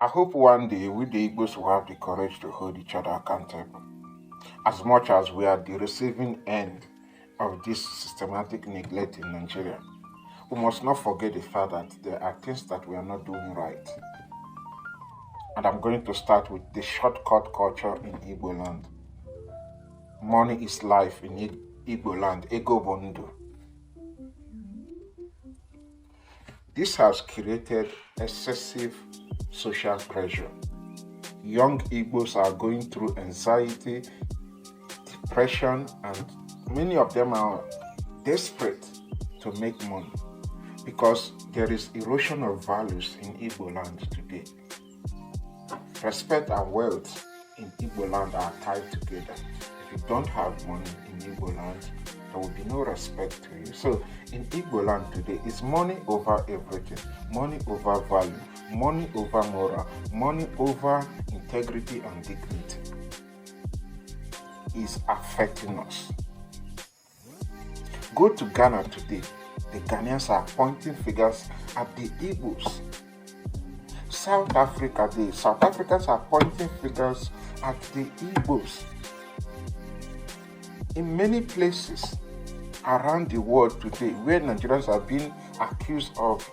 I hope one day we the Igbos will have the courage to hold each other accountable. As much as we are the receiving end of this systematic neglect in Nigeria, we must not forget the fact that there are things that we are not doing right. And I'm going to start with the shortcut culture in Igbo land. Money is life in Igbo land, Ego Bondo. This has created excessive social pressure. Young Igbos are going through anxiety, depression, and many of them are desperate to make money because there is erosion of values in Igbo land today. Respect and wealth in Igbo land are tied together. If you don't have money in Igbo land, there will be no respect to you. So in Igbo land today, it's money over everything, money over value, money over moral, money over integrity and dignity is affecting us. Go to Ghana today, the Ghanaians are pointing fingers at the Igbos. South Africans are pointing fingers at the Igbos. In many places around the world today where Nigerians are being accused of,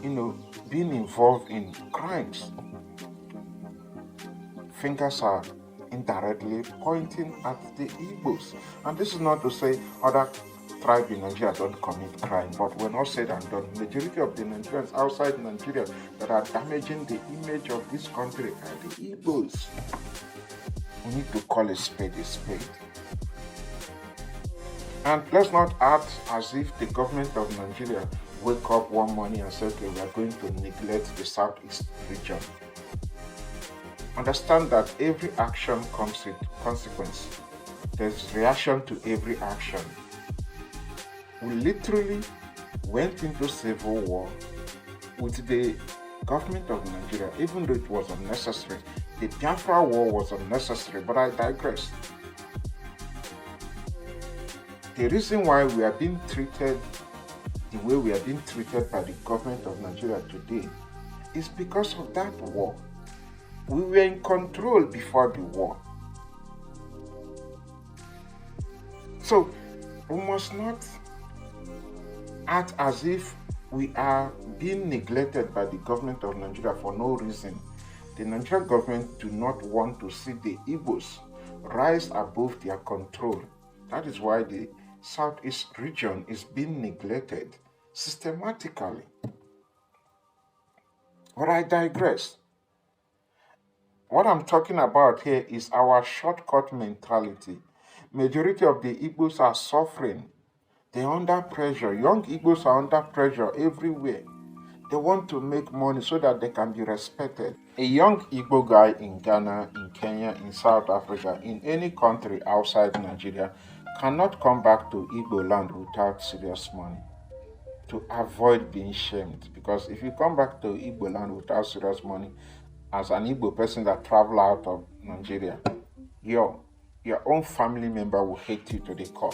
being involved in crimes, fingers are indirectly pointing at the Igbos. And this is not to say other tribes in Nigeria don't commit crime, but when all said and done, majority of the Nigerians outside Nigeria that are damaging the image of this country are the Igbos. We need to call a spade a spade. And let's not act as if the government of Nigeria wake up one morning and say, okay, we are going to neglect the Southeast region. Understand that every action comes with consequence. There's reaction to every action. We literally went into civil war with the government of Nigeria, even though it was unnecessary. The Biafra war was unnecessary, but I digress. The reason why we are being treated the way we are being treated by the government of Nigeria today is because of that war. We were in control before the war. So we must not act as if we are being neglected by the government of Nigeria for no reason. The Nigerian government do not want to see the Igbos rise above their control. That is why the Southeast region is being neglected systematically. But I digress. What I'm talking about here is our shortcut mentality. Majority of the Igbos are suffering. They're under pressure. Young Igbos are under pressure everywhere. They want to make money so that they can be respected. A young Igbo guy in Ghana, in Kenya, in South Africa, in any country outside Nigeria cannot come back to Igbo land without serious money to avoid being shamed. Because if you come back to Igbo land without serious money, as an Igbo person that travel out of Nigeria, your own family member will hate you to the core.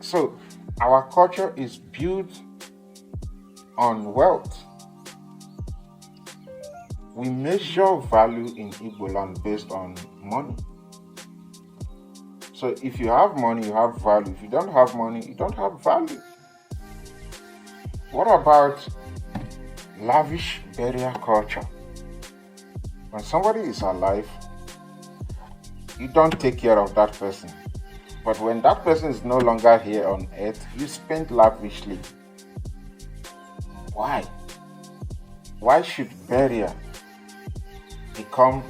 So our culture is built on wealth. We measure value in Igbo land based on money. So if you have money, you have value. If you don't have money, you don't have value. What about lavish burial culture? When somebody is alive, you don't take care of that person. But when that person is no longer here on earth, you spend lavishly. Why? Why should burial become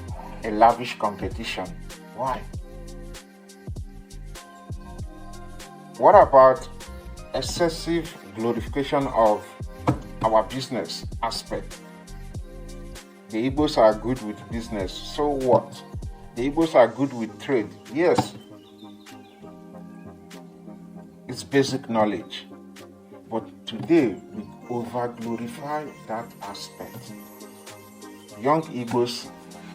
a lavish competition? Why? What about excessive glorification of our business aspect? The Igbos are good with business, so what? The Igbos are good with trade, yes. It's basic knowledge. But today, we over-glorify that aspect. Young Igbos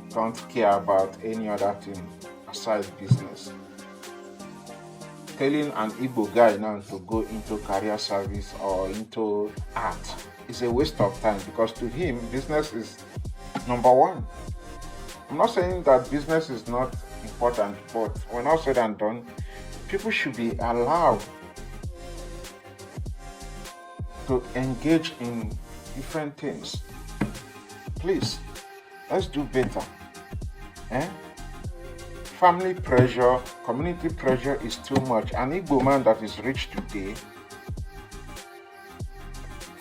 don't care about any other thing aside business. Telling an Igbo guy now to go into career service or into art is a waste of time, because to him, business is number one. I'm not saying that business is not important, but when all said and done, people should be allowed to engage in different things. Please, let's do better. Eh? Family pressure, community pressure is too much. An Igbo man that is rich today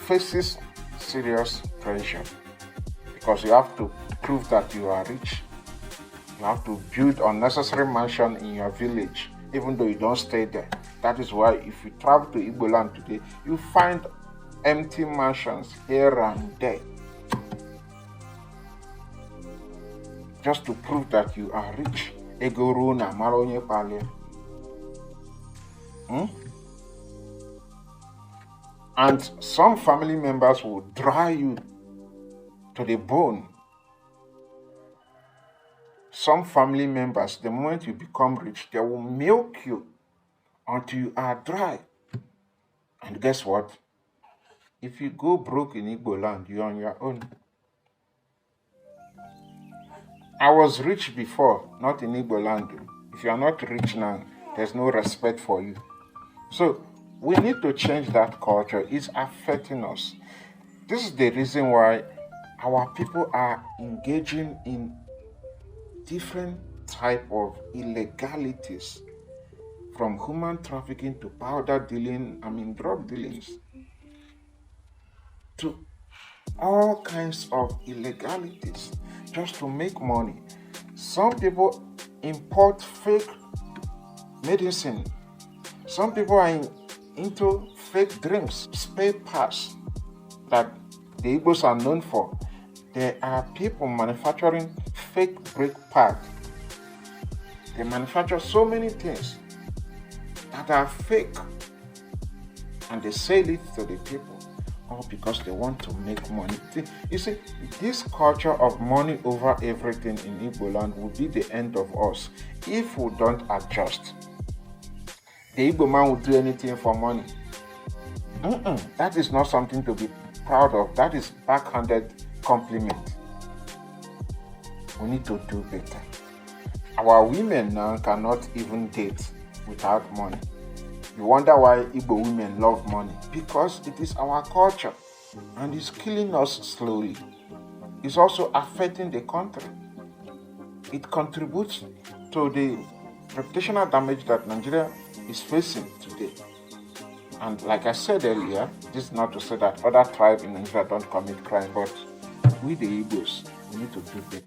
faces serious pressure, because you have to prove that you are rich. You have to build unnecessary mansion in your village, even though you don't stay there. That is why if you travel to Igbo land today, you find empty mansions here and there, just to prove that you are rich. Ego runa maronye pale. And some family members will dry you to the bone. Some family members, the moment you become rich, they will milk you until you are dry. And guess what? If you go broke in Igbo land, you're on your own. I was rich before, not in Igbo land. If you are not rich now, there's no respect for you. So we need to change that culture. It's affecting us. This is the reason why our people are engaging in different type of illegalities, from human trafficking to powder dealing, drug dealings, to all kinds of illegalities just to make money. Some people import fake medicine. Some people are into fake drinks, spare parts that the Igbos are known for. There are people manufacturing fake brake pads. They manufacture so many things that are fake, and they sell it to the people, all because they want to make money. You see, this culture of money over everything in Igbo land will be the end of us if we don't adjust. The Igbo man will do anything for money. That is not something to be proud of. That is backhanded compliment. We need to do better. Our women now cannot even date without money. You wonder why Igbo women love money? Because it is our culture, and it's killing us slowly. It's also affecting the country. It contributes to the reputational damage that Nigeria is facing today. And like I said earlier, this is not to say that other tribes in Nigeria don't commit crime, but we the Igbos, we need to do better.